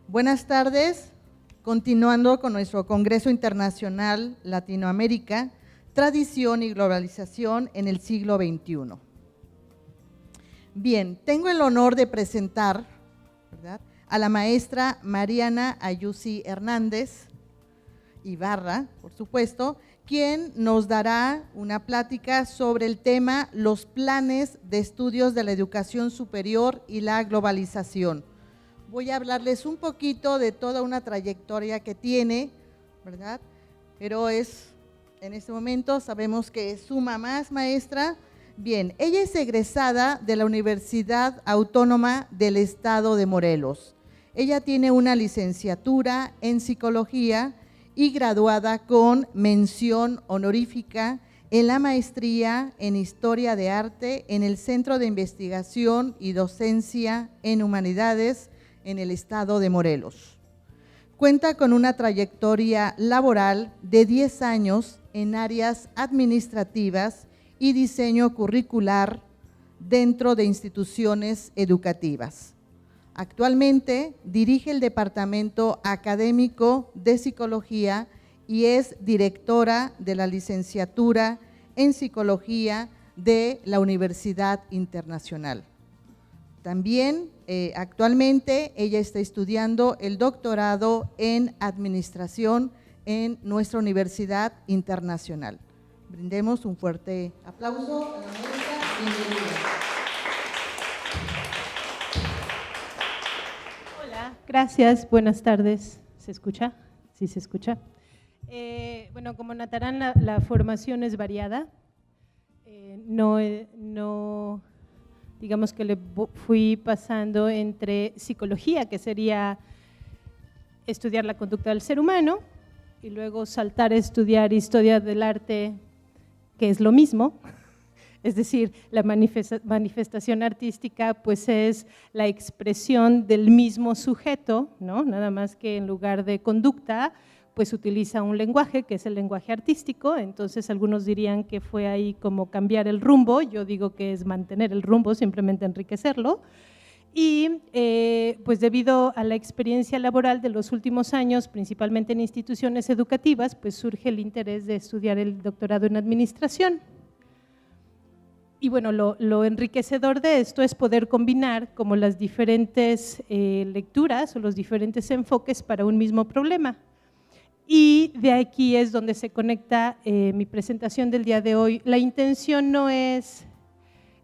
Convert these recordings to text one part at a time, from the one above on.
Buenas tardes, continuando con nuestro Congreso Internacional Latinoamérica, Tradición y Globalización en el siglo XXI. Bien, tengo el honor de presentar, ¿verdad?, a la maestra Mariana Ayusi Hernández Ibarra, por supuesto, quien nos dará una plática sobre el tema Los planes de estudios de la educación superior y la globalización. Voy a hablarles un poquito de toda una trayectoria que tiene, ¿verdad? Pero en este momento sabemos que es su mamá, es maestra. Bien, ella es egresada de la Universidad Autónoma del Estado de Morelos. Ella tiene una licenciatura en Psicología y graduada con mención honorífica en la maestría en Historia de Arte en el Centro de Investigación y Docencia en Humanidades en el Estado de Morelos. Cuenta con una trayectoria laboral de 10 años en áreas administrativas y diseño curricular dentro de instituciones educativas. Actualmente dirige el Departamento Académico de Psicología y es directora de la licenciatura en Psicología de la Universidad Internacional. También actualmente ella está estudiando el doctorado en Administración en nuestra Universidad Internacional. Brindemos un fuerte aplauso a la maestra. Bienvenida. Hola, gracias, buenas tardes. ¿Se escucha? Sí, se escucha. Bueno, como notarán, la formación es variada. Digamos que le fui pasando entre psicología, que sería estudiar la conducta del ser humano, y luego saltar a estudiar historia del arte, que es lo mismo, es decir, la manifestación artística pues es la expresión del mismo sujeto, ¿no? Nada más que en lugar de conducta pues utiliza un lenguaje que es el lenguaje artístico. Entonces algunos dirían que fue ahí como cambiar el rumbo, yo digo que es mantener el rumbo, simplemente enriquecerlo. Y pues debido a la experiencia laboral de los últimos años, principalmente en instituciones educativas, pues surge el interés de estudiar el doctorado en administración. Y bueno, lo enriquecedor de esto es poder combinar como las diferentes lecturas o los diferentes enfoques para un mismo problema. Y de aquí es donde se conecta mi presentación del día de hoy. La intención no es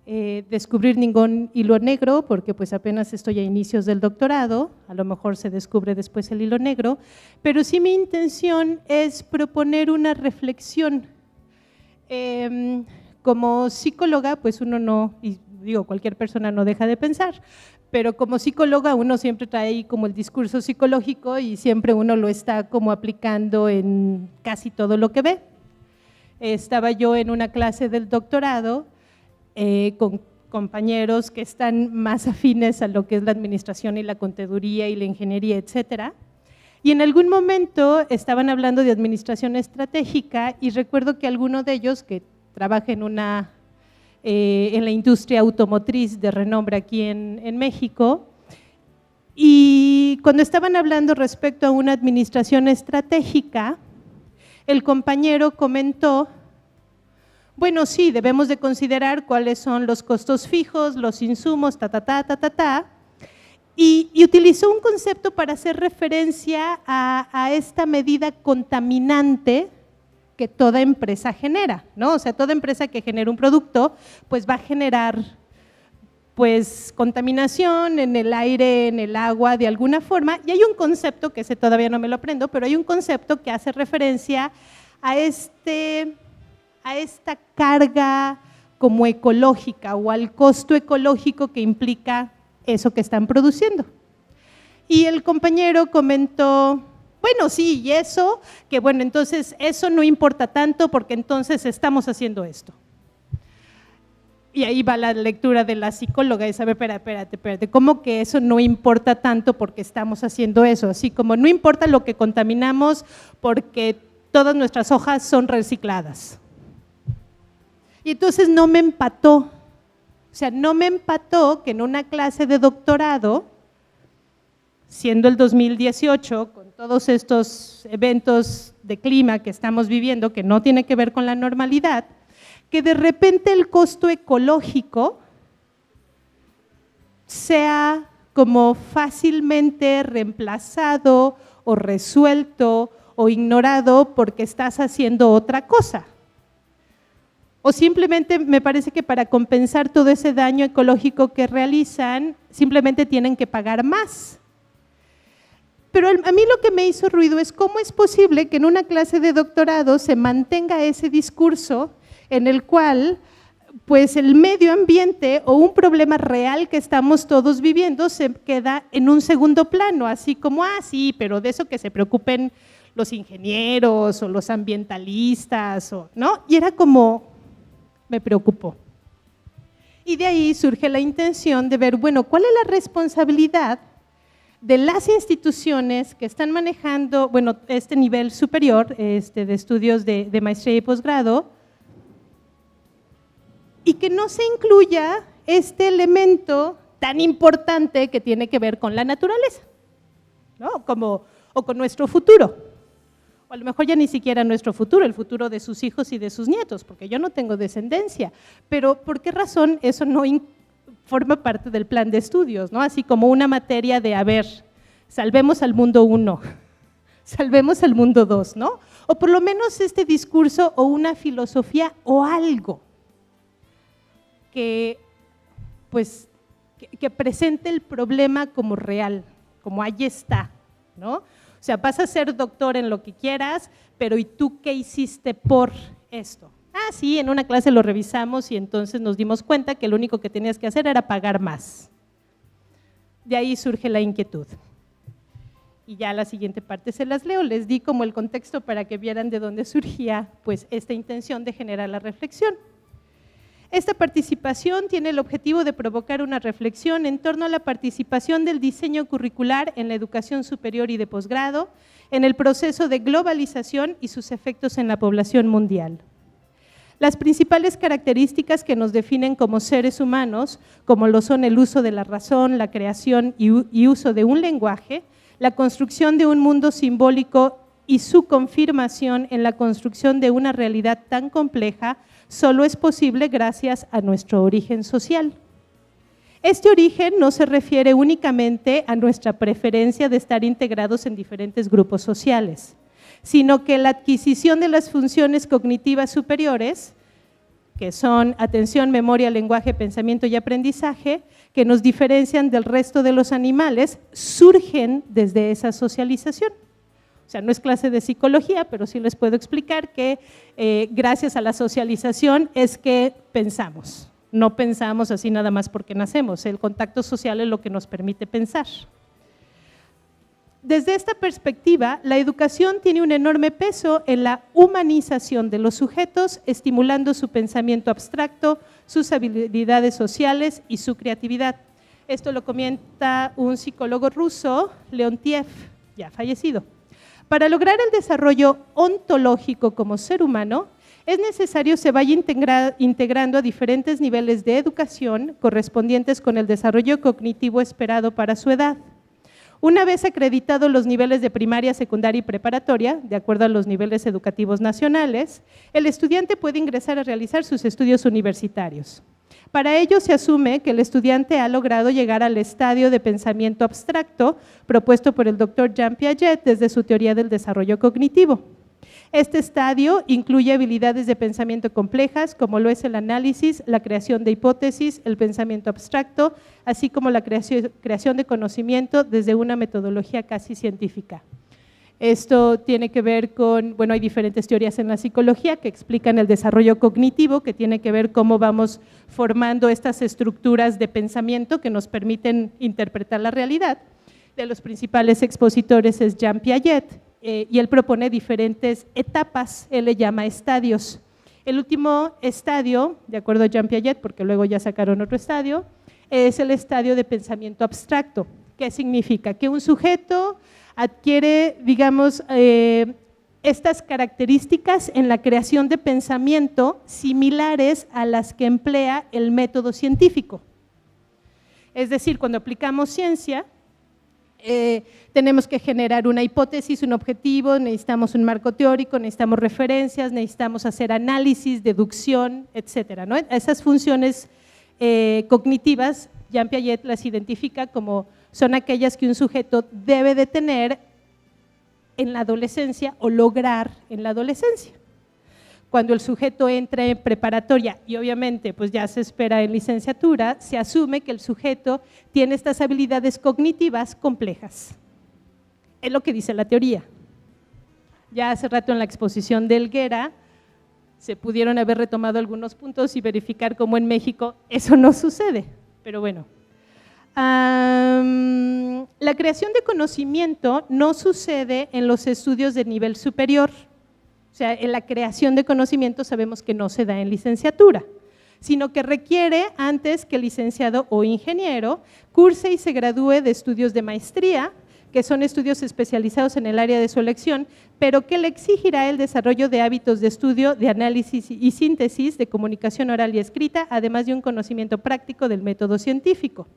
descubrir ningún hilo negro, porque pues apenas estoy a inicios del doctorado, a lo mejor se descubre después el hilo negro, pero sí mi intención es proponer una reflexión. Como psicóloga, pues uno no, y digo, cualquier persona no deja de pensar, pero como psicóloga uno siempre trae ahí como el discurso psicológico y siempre uno lo está como aplicando en casi todo lo que ve. Estaba yo en una clase del doctorado con compañeros que están más afines a lo que es la administración y la contaduría y la ingeniería, etcétera. Y en algún momento estaban hablando de administración estratégica y recuerdo que alguno de ellos que trabaja en la industria automotriz de renombre aquí en México, y cuando estaban hablando respecto a una administración estratégica, el compañero comentó, bueno, sí, debemos de considerar cuáles son los costos fijos, los insumos, y utilizó un concepto para hacer referencia a esta medida contaminante que toda empresa genera, ¿no? O sea, toda empresa que genera un producto, pues va a generar pues contaminación en el aire, en el agua, de alguna forma, y hay un concepto, que ese todavía no me lo aprendo, pero hay un concepto que hace referencia a esta carga como ecológica o al costo ecológico que implica eso que están produciendo. Y el compañero comentó, bueno, sí, y eso, que bueno, entonces eso no importa tanto porque entonces estamos haciendo esto. Y ahí va la lectura de la psicóloga y sabe, espérate, ¿cómo que eso no importa tanto porque estamos haciendo eso? Así como no importa lo que contaminamos porque todas nuestras hojas son recicladas. Y entonces no me empató O sea, no me empató que en una clase de doctorado, siendo el 2018, con todos estos eventos de clima que estamos viviendo, que no tiene que ver con la normalidad, que de repente el costo ecológico sea como fácilmente reemplazado o resuelto o ignorado porque estás haciendo otra cosa. O simplemente me parece que para compensar todo ese daño ecológico que realizan, simplemente tienen que pagar más. Pero a mí lo que me hizo ruido es cómo es posible que en una clase de doctorado se mantenga ese discurso en el cual pues el medio ambiente o un problema real que estamos todos viviendo se queda en un segundo plano, así como, sí, pero de eso que se preocupen los ingenieros o los ambientalistas, ¿no? Y era como, me preocupó. Y de ahí surge la intención de ver, bueno, ¿cuál es la responsabilidad de las instituciones que están manejando, bueno, este nivel superior de estudios de maestría y posgrado, y que no se incluya este elemento tan importante que tiene que ver con la naturaleza, ¿no? O con nuestro futuro, o a lo mejor ya ni siquiera nuestro futuro, el futuro de sus hijos y de sus nietos, porque yo no tengo descendencia, pero ¿por qué razón eso no forma parte del plan de estudios, ¿no? Así como una materia de, a ver, salvemos al mundo 1, salvemos al mundo 2, ¿no? O por lo menos este discurso o una filosofía o algo que presente el problema como real, como ahí está, ¿no? O sea, vas a ser doctor en lo que quieras, pero ¿y tú qué hiciste por esto? Sí, en una clase lo revisamos y entonces nos dimos cuenta que lo único que tenías que hacer era pagar más. De ahí surge la inquietud. Y ya la siguiente parte se las leo, les di como el contexto para que vieran de dónde surgía pues esta intención de generar la reflexión. Esta participación tiene el objetivo de provocar una reflexión en torno a la participación del diseño curricular en la educación superior y de posgrado, en el proceso de globalización y sus efectos en la población mundial. Las principales características que nos definen como seres humanos, como lo son el uso de la razón, la creación y uso de un lenguaje, la construcción de un mundo simbólico y su confirmación en la construcción de una realidad tan compleja, solo es posible gracias a nuestro origen social. Este origen no se refiere únicamente a nuestra preferencia de estar integrados en diferentes grupos sociales, sino que la adquisición de las funciones cognitivas superiores, que son atención, memoria, lenguaje, pensamiento y aprendizaje, que nos diferencian del resto de los animales, surgen desde esa socialización. O sea, no es clase de psicología, pero sí les puedo explicar que gracias a la socialización es que pensamos. No pensamos así nada más porque nacemos, el contacto social es lo que nos permite pensar. Desde esta perspectiva, la educación tiene un enorme peso en la humanización de los sujetos, estimulando su pensamiento abstracto, sus habilidades sociales y su creatividad. Esto lo comenta un psicólogo ruso, Leontiev, ya fallecido. Para lograr el desarrollo ontológico como ser humano, es necesario se vaya integrando a diferentes niveles de educación correspondientes con el desarrollo cognitivo esperado para su edad. Una vez acreditados los niveles de primaria, secundaria y preparatoria, de acuerdo a los niveles educativos nacionales, el estudiante puede ingresar a realizar sus estudios universitarios. Para ello se asume que el estudiante ha logrado llegar al estadio de pensamiento abstracto propuesto por el Dr. Jean Piaget desde su teoría del desarrollo cognitivo. Este estadio incluye habilidades de pensamiento complejas, como lo es el análisis, la creación de hipótesis, el pensamiento abstracto, así como la creación de conocimiento desde una metodología casi científica. Esto tiene que ver con, bueno, hay diferentes teorías en la psicología que explican el desarrollo cognitivo, que tiene que ver cómo vamos formando estas estructuras de pensamiento que nos permiten interpretar la realidad. De los principales expositores es Jean Piaget, y él propone diferentes etapas, él le llama estadios. El último estadio, de acuerdo a Jean Piaget, porque luego ya sacaron otro estadio, es el estadio de pensamiento abstracto. ¿Qué significa? Que un sujeto adquiere, digamos, estas características en la creación de pensamiento similares a las que emplea el método científico. Es decir, cuando aplicamos ciencia, tenemos que generar una hipótesis, un objetivo, necesitamos un marco teórico, necesitamos referencias, necesitamos hacer análisis, deducción, etcétera, ¿no? Esas funciones cognitivas, Jean Piaget las identifica como son aquellas que un sujeto debe de tener en la adolescencia o lograr en la adolescencia. Cuando el sujeto entra en preparatoria y obviamente pues ya se espera en licenciatura, se asume que el sujeto tiene estas habilidades cognitivas complejas. Es lo que dice la teoría. Ya hace rato en la exposición de Helguera se pudieron haber retomado algunos puntos y verificar cómo en México eso no sucede, pero bueno. La creación de conocimiento no sucede en los estudios de nivel superior, o sea, en la creación de conocimiento sabemos que no se da en licenciatura, sino que requiere antes que el licenciado o ingeniero curse y se gradúe de estudios de maestría, que son estudios especializados en el área de su elección, pero que le exigirá el desarrollo de hábitos de estudio, de análisis y síntesis, de comunicación oral y escrita, además de un conocimiento práctico del método científico.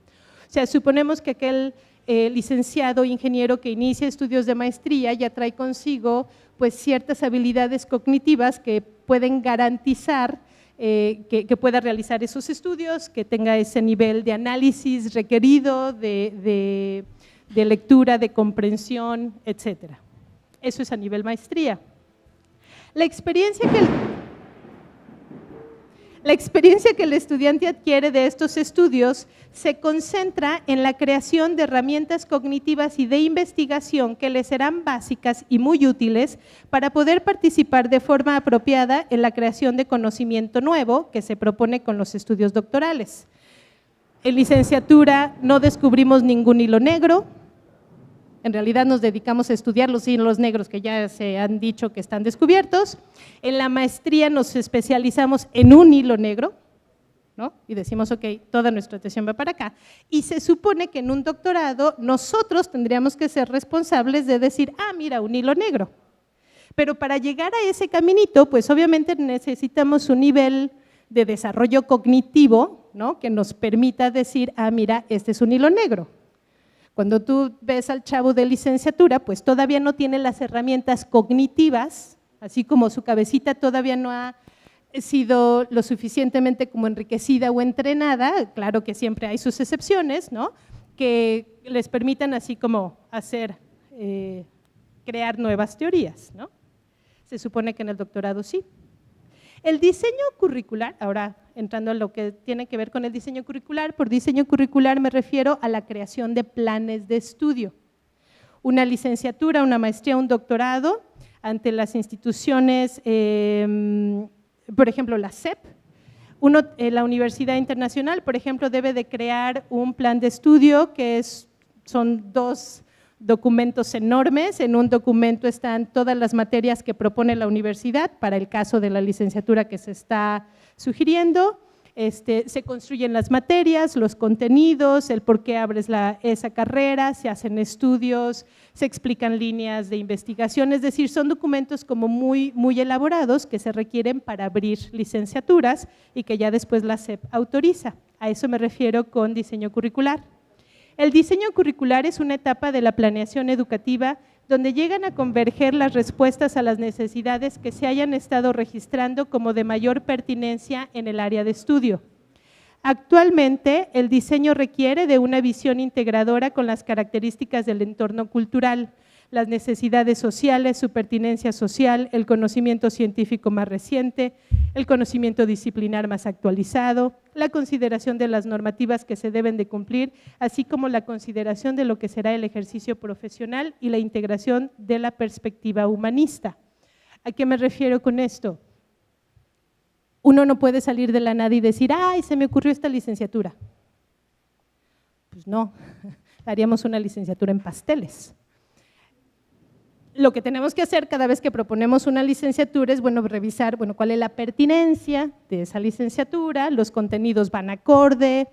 O sea, suponemos que aquel licenciado o ingeniero que inicia estudios de maestría ya trae consigo pues ciertas habilidades cognitivas que pueden garantizar que pueda realizar esos estudios, que tenga ese nivel de análisis requerido, de lectura, de comprensión, etcétera. Eso es a nivel maestría. La experiencia que el estudiante adquiere de estos estudios se concentra en la creación de herramientas cognitivas y de investigación que le serán básicas y muy útiles para poder participar de forma apropiada en la creación de conocimiento nuevo que se propone con los estudios doctorales. En licenciatura no descubrimos ningún hilo negro. En realidad nos dedicamos a estudiar los hilos negros que ya se han dicho que están descubiertos. En la maestría nos especializamos en un hilo negro, ¿no? Y decimos, ok, toda nuestra atención va para acá. Y se supone que en un doctorado nosotros tendríamos que ser responsables de decir, ah, mira, un hilo negro. Pero para llegar a ese caminito, pues obviamente necesitamos un nivel de desarrollo cognitivo, ¿no? Que nos permita decir, ah, mira, este es un hilo negro. Cuando tú ves al chavo de licenciatura, pues todavía no tiene las herramientas cognitivas, así como su cabecita todavía no ha sido lo suficientemente como enriquecida o entrenada, claro que siempre hay sus excepciones, ¿no? Que les permitan así como hacer, crear nuevas teorías, ¿no? Se supone que en el doctorado sí. El diseño curricular, ahora entrando a lo que tiene que ver con el diseño curricular, por diseño curricular me refiero a la creación de planes de estudio. Una licenciatura, una maestría, un doctorado ante las instituciones, por ejemplo la SEP, la Universidad Internacional, por ejemplo, debe de crear un plan de estudio que son 2 documentos enormes. En un documento están todas las materias que propone la universidad para el caso de la licenciatura que se está sugiriendo. Se construyen las materias, los contenidos, el por qué abres esa carrera, se hacen estudios, se explican líneas de investigación, es decir, son documentos como muy, muy elaborados que se requieren para abrir licenciaturas y que ya después la SEP autoriza. A eso me refiero con diseño curricular. El diseño curricular es una etapa de la planeación educativa donde llegan a converger las respuestas a las necesidades que se hayan estado registrando como de mayor pertinencia en el área de estudio. Actualmente, el diseño requiere de una visión integradora con las características del entorno cultural, las necesidades sociales, su pertinencia social, el conocimiento científico más reciente, el conocimiento disciplinar más actualizado, la consideración de las normativas que se deben de cumplir, así como la consideración de lo que será el ejercicio profesional y la integración de la perspectiva humanista. ¿A qué me refiero con esto? Uno no puede salir de la nada y decir, ¡ay, se me ocurrió esta licenciatura! Pues no, haríamos una licenciatura en pasteles. lo que tenemos que hacer cada vez que proponemos una licenciatura es, bueno, revisar, bueno, cuál es la pertinencia de esa licenciatura, los contenidos van acorde,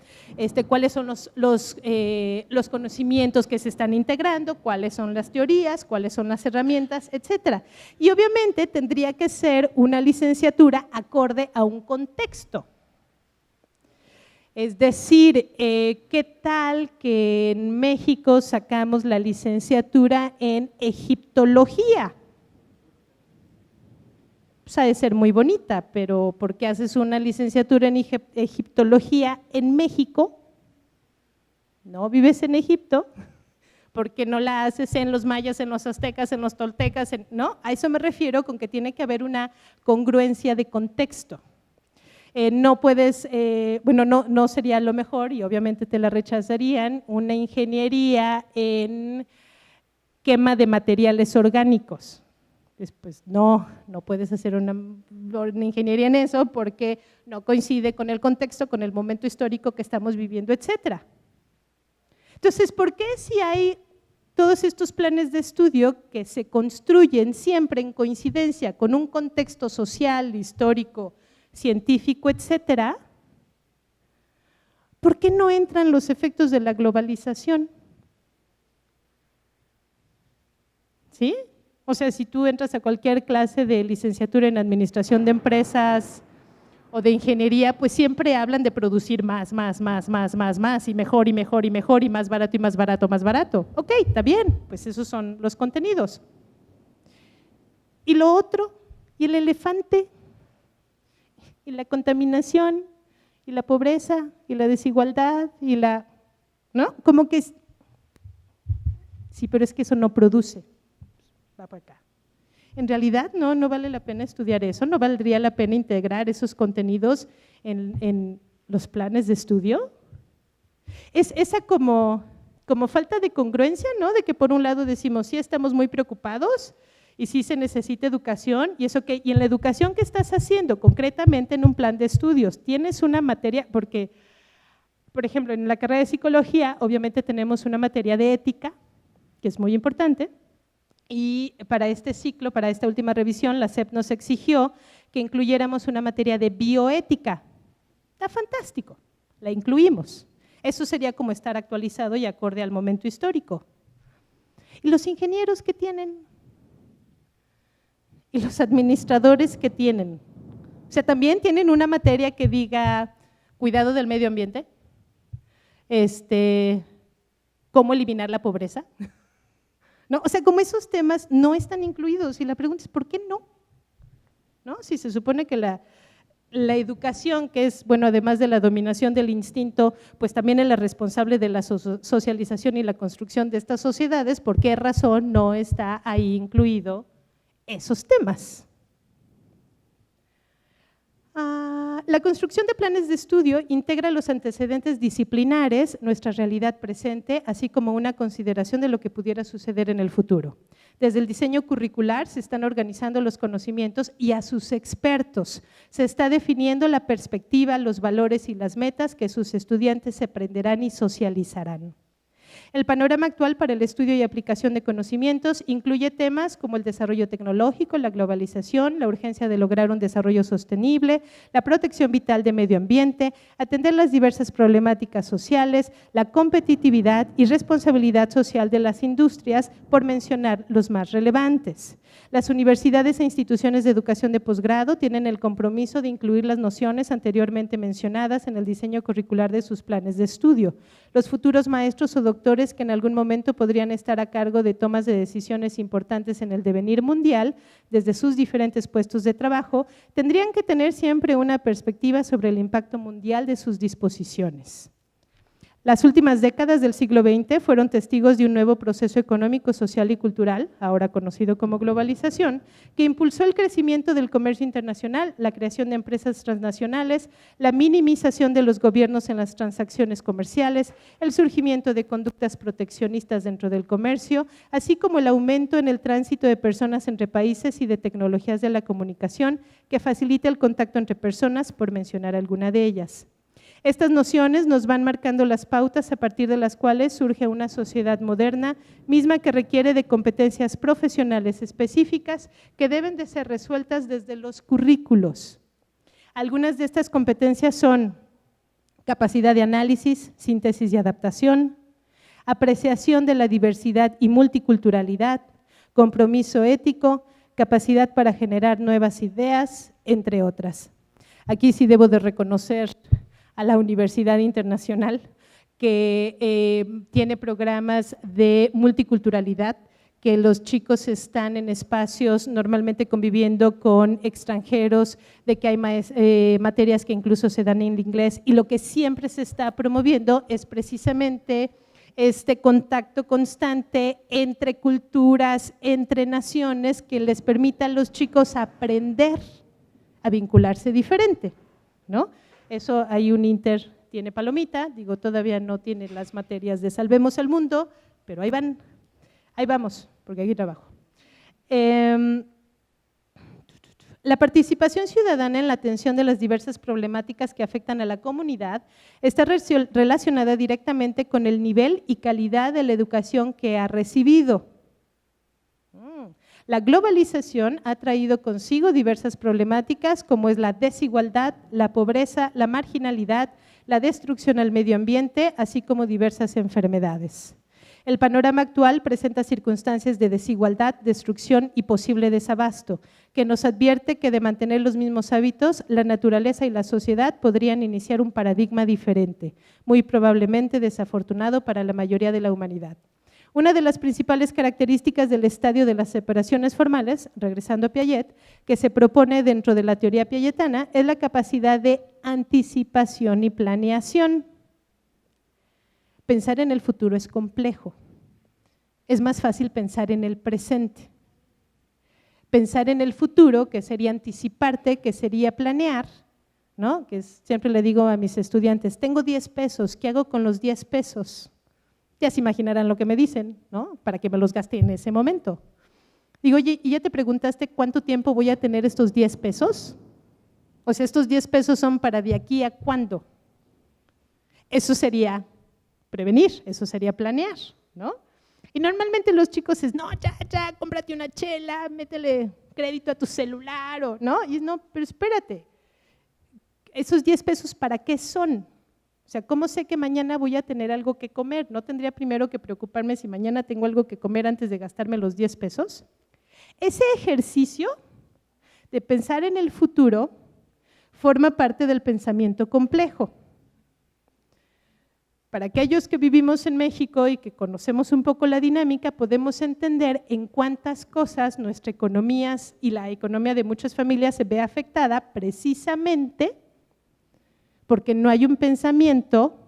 cuáles son los conocimientos que se están integrando, cuáles son las teorías, cuáles son las herramientas, etcétera. Y obviamente tendría que ser una licenciatura acorde a un contexto. Es decir, ¿qué tal que en México sacamos la licenciatura en egiptología? Pues ha de ser muy bonita, pero ¿por qué haces una licenciatura en egiptología en México? ¿No vives en Egipto? ¿Por qué no la haces en los mayas, en los aztecas, en los toltecas? ¿No? A eso me refiero con que tiene que haber una congruencia de contexto. No puedes, no sería lo mejor y obviamente te la rechazarían, una ingeniería en quema de materiales orgánicos. Pues no puedes hacer una ingeniería en eso porque no coincide con el contexto, con el momento histórico que estamos viviendo, etcétera. Entonces, ¿por qué si hay todos estos planes de estudio que se construyen siempre en coincidencia con un contexto social, histórico, científico, etcétera, ¿por qué no entran los efectos de la globalización? ¿Sí? O sea, si tú entras a cualquier clase de licenciatura en administración de empresas o de ingeniería, pues siempre hablan de producir más, y mejor, y mejor, y mejor, y más barato, y más barato, más barato. Ok, está bien, pues esos son los contenidos. Y lo otro, y el elefante, y la contaminación, y la pobreza, y la desigualdad, y ¿no? Como que, sí, pero es que eso no produce, va para acá. En realidad no vale la pena estudiar eso, no valdría la pena integrar esos contenidos en los planes de estudio. Es esa como falta de congruencia, ¿no? De que por un lado decimos, sí estamos muy preocupados, y sí se necesita educación, y eso que, y en la educación, ¿qué estás haciendo concretamente en un plan de estudios? Tienes una materia, porque, por ejemplo, en la carrera de psicología, obviamente tenemos una materia de ética, que es muy importante, y para este ciclo, para esta última revisión, la SEP nos exigió que incluyéramos una materia de bioética. Está fantástico, la incluimos. Eso sería como estar actualizado y acorde al momento histórico. ¿Y los ingenieros qué tienen? ¿Y los administradores qué tienen? O sea, también tienen una materia que diga cuidado del medio ambiente, cómo eliminar la pobreza, ¿no? O sea, como esos temas no están incluidos y la pregunta es ¿por qué no? ¿No? Si se supone que la educación, que es, bueno, además de la dominación del instinto, pues también es la responsable de la socialización y la construcción de estas sociedades, ¿por qué razón no está ahí incluido esos temas? La construcción de planes de estudio integra los antecedentes disciplinares, nuestra realidad presente, así como una consideración de lo que pudiera suceder en el futuro. Desde el diseño curricular se están organizando los conocimientos y a sus expertos. Se está definiendo la perspectiva, los valores y las metas que sus estudiantes se aprenderán y socializarán. El panorama actual para el estudio y aplicación de conocimientos incluye temas como el desarrollo tecnológico, la globalización, la urgencia de lograr un desarrollo sostenible, la protección vital del medio ambiente, atender las diversas problemáticas sociales, la competitividad y responsabilidad social de las industrias, por mencionar los más relevantes. Las universidades e instituciones de educación de posgrado tienen el compromiso de incluir las nociones anteriormente mencionadas en el diseño curricular de sus planes de estudio. Los futuros maestros o doctores que en algún momento podrían estar a cargo de tomas de decisiones importantes en el devenir mundial, desde sus diferentes puestos de trabajo, tendrían que tener siempre una perspectiva sobre el impacto mundial de sus disposiciones. Las últimas décadas del siglo XX fueron testigos de un nuevo proceso económico, social y cultural, ahora conocido como globalización, que impulsó el crecimiento del comercio internacional, la creación de empresas transnacionales, la minimización de los gobiernos en las transacciones comerciales, el surgimiento de conductas proteccionistas dentro del comercio, así como el aumento en el tránsito de personas entre países y de tecnologías de la comunicación que facilita el contacto entre personas, por mencionar alguna de ellas. Estas nociones nos van marcando las pautas a partir de las cuales surge una sociedad moderna, misma que requiere de competencias profesionales específicas que deben de ser resueltas desde los currículos. Algunas de estas competencias son capacidad de análisis, síntesis y adaptación, apreciación de la diversidad y multiculturalidad, compromiso ético, capacidad para generar nuevas ideas, entre otras. Aquí sí debo de reconocer a la Universidad Internacional, que tiene programas de multiculturalidad, que los chicos están en espacios normalmente conviviendo con extranjeros, de que hay materias que incluso se dan en inglés, y lo que siempre se está promoviendo es precisamente este contacto constante entre culturas, entre naciones, que les permita a los chicos aprender a vincularse diferente, ¿no? Eso hay un Inter, tiene palomita, digo, todavía no tiene las materias de Salvemos al Mundo, pero ahí van, ahí vamos, porque aquí trabajo. La participación ciudadana en la atención de las diversas problemáticas que afectan a la comunidad está relacionada directamente con el nivel y calidad de la educación que ha recibido. La globalización ha traído consigo diversas problemáticas como es la desigualdad, la pobreza, la marginalidad, la destrucción al medio ambiente, así como diversas enfermedades. El panorama actual presenta circunstancias de desigualdad, destrucción y posible desabasto, que nos advierte que de mantener los mismos hábitos, la naturaleza y la sociedad podrían iniciar un paradigma diferente, muy probablemente desafortunado para la mayoría de la humanidad. Una de las principales características del estadio de las separaciones formales, regresando a Piaget, que se propone dentro de la teoría piagetana, es la capacidad de anticipación y planeación. Pensar en el futuro es complejo. Es más fácil pensar en el presente. Pensar en el futuro, que sería anticiparte, que sería planear, ¿no? Que siempre le digo a mis estudiantes, tengo 10 pesos, ¿qué hago con los 10 pesos? Ya se imaginarán lo que me dicen, ¿no? Para que me los gaste en ese momento. Digo, oye, ¿y ya te preguntaste cuánto tiempo voy a tener estos 10 pesos? O sea, estos 10 pesos son para de aquí a cuándo. Eso sería prevenir, eso sería planear, ¿no? Y normalmente los chicos es, no, ya, cómprate una chela, métele crédito a tu celular, o, ¿no? Y no, pero espérate, esos 10 pesos, ¿para qué son? O sea, ¿cómo sé que mañana voy a tener algo que comer? ¿No tendría primero que preocuparme si mañana tengo algo que comer antes de gastarme los 10 pesos? Ese ejercicio de pensar en el futuro forma parte del pensamiento complejo. Para aquellos que vivimos en México y que conocemos un poco la dinámica, podemos entender en cuántas cosas nuestra economía y la economía de muchas familias se ve afectada precisamente porque no hay un pensamiento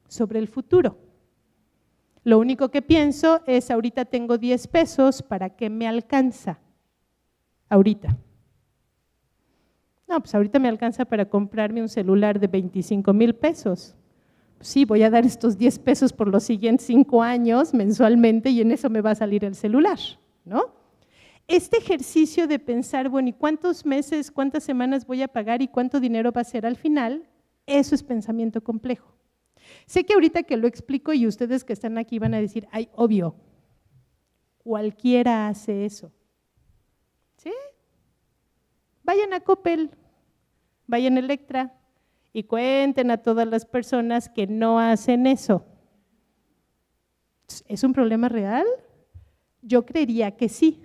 sobre el futuro. Lo único que pienso es, ahorita tengo 10 pesos, ¿para qué me alcanza? Ahorita. No, pues ahorita me alcanza para comprarme un celular de 25,000 pesos. Sí, voy a dar estos 10 pesos por los siguientes 5 años mensualmente y en eso me va a salir el celular, ¿no? Este ejercicio de pensar, bueno, ¿y cuántos meses, cuántas semanas voy a pagar y cuánto dinero va a ser al final? Eso es pensamiento complejo. Sé que ahorita que lo explico y ustedes que están aquí van a decir, ay, obvio, cualquiera hace eso. ¿Sí? Vayan a Coppel, vayan a Electra y cuenten a todas las personas que no hacen eso. ¿Es un problema real? Yo creería que sí.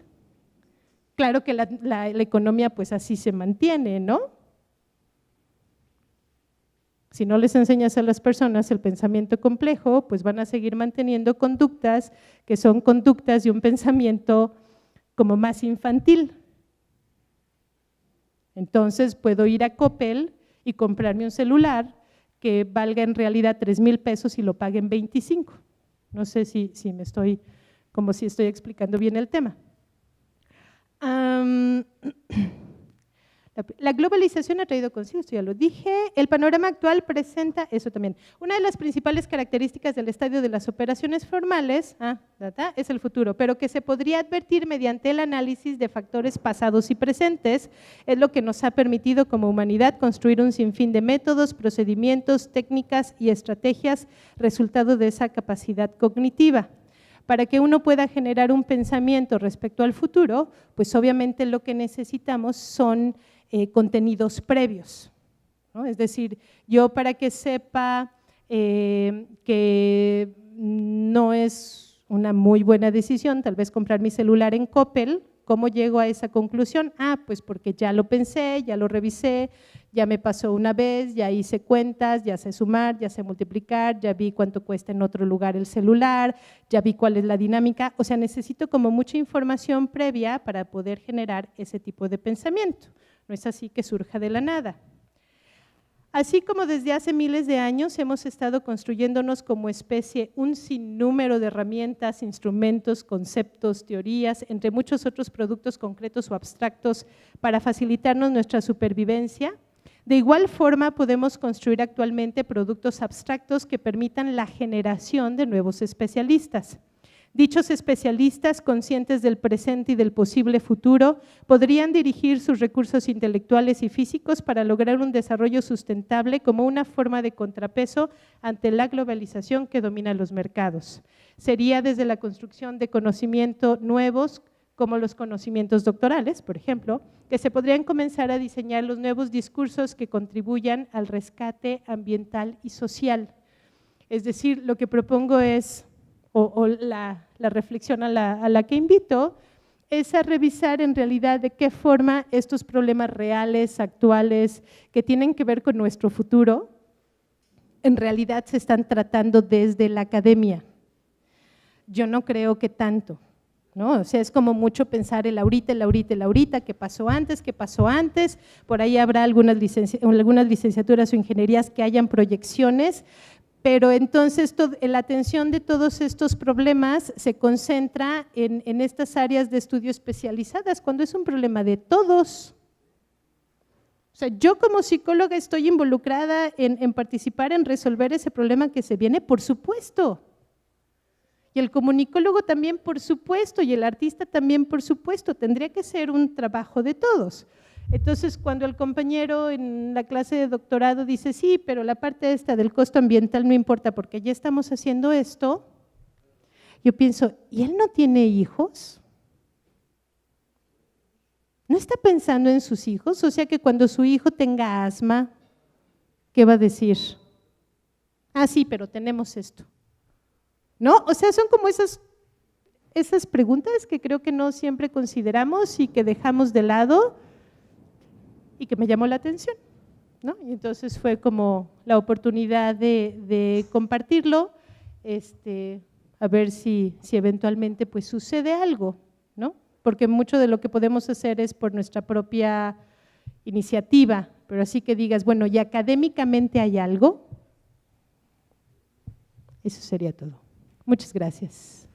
Claro que la economía pues así se mantiene, ¿no? Si no les enseñas a las personas el pensamiento complejo, pues van a seguir manteniendo conductas que son conductas de un pensamiento como más infantil. Entonces puedo ir a Coppel y comprarme un celular que valga en realidad 3,000 pesos y lo pague en 25. No sé si me estoy, como si estoy explicando bien el tema. La globalización ha traído consigo, esto ya lo dije, el panorama actual presenta, eso también, una de las principales características del estadio de las operaciones formales, es el futuro, pero que se podría advertir mediante el análisis de factores pasados y presentes, es lo que nos ha permitido como humanidad construir un sinfín de métodos, procedimientos, técnicas y estrategias, resultado de esa capacidad cognitiva. Para que uno pueda generar un pensamiento respecto al futuro, pues obviamente lo que necesitamos son contenidos previos, ¿no? Es decir, yo para que sepa que no es una muy buena decisión tal vez comprar mi celular en Coppel, ¿cómo llego a esa conclusión? Pues porque ya lo pensé, ya lo revisé, ya me pasó una vez, ya hice cuentas, ya sé sumar, ya sé multiplicar, ya vi cuánto cuesta en otro lugar el celular, ya vi cuál es la dinámica, o sea, necesito como mucha información previa para poder generar ese tipo de pensamiento. No es así que surja de la nada. Así como desde hace miles de años hemos estado construyéndonos como especie un sinnúmero de herramientas, instrumentos, conceptos, teorías, entre muchos otros productos concretos o abstractos para facilitarnos nuestra supervivencia, de igual forma podemos construir actualmente productos abstractos que permitan la generación de nuevos especialistas. Dichos especialistas, conscientes del presente y del posible futuro, podrían dirigir sus recursos intelectuales y físicos para lograr un desarrollo sustentable como una forma de contrapeso ante la globalización que domina los mercados. Sería desde la construcción de conocimiento nuevos, como los conocimientos doctorales, por ejemplo, que se podrían comenzar a diseñar los nuevos discursos que contribuyan al rescate ambiental y social. Es decir, lo que propongo es… la reflexión a la que invito es a revisar en realidad de qué forma estos problemas reales, actuales, que tienen que ver con nuestro futuro, en realidad se están tratando desde la academia. Yo no creo que tanto, ¿no? O sea, es como mucho pensar el ahorita, qué pasó antes, por ahí habrá algunas licenciaturas o ingenierías que hayan proyecciones, pero entonces la atención de todos estos problemas se concentra en estas áreas de estudio especializadas, cuando es un problema de todos. O sea, yo como psicóloga estoy involucrada en participar en resolver ese problema que se viene, por supuesto. Y el comunicólogo también, por supuesto, y el artista también, por supuesto. Tendría que ser un trabajo de todos. Entonces, cuando el compañero en la clase de doctorado dice, sí, pero la parte esta del costo ambiental no importa porque ya estamos haciendo esto, yo pienso, ¿y él no tiene hijos? ¿No está pensando en sus hijos? O sea que cuando su hijo tenga asma, ¿qué va a decir? Sí, pero tenemos esto. ¿No? O sea, son como esas preguntas que creo que no siempre consideramos y que dejamos de lado, y que me llamó la atención, ¿no? Y entonces fue como la oportunidad de compartirlo, a ver si eventualmente pues sucede algo, ¿no? Porque mucho de lo que podemos hacer es por nuestra propia iniciativa, pero así que digas, bueno, ¿y académicamente hay algo? Eso sería todo. Muchas gracias.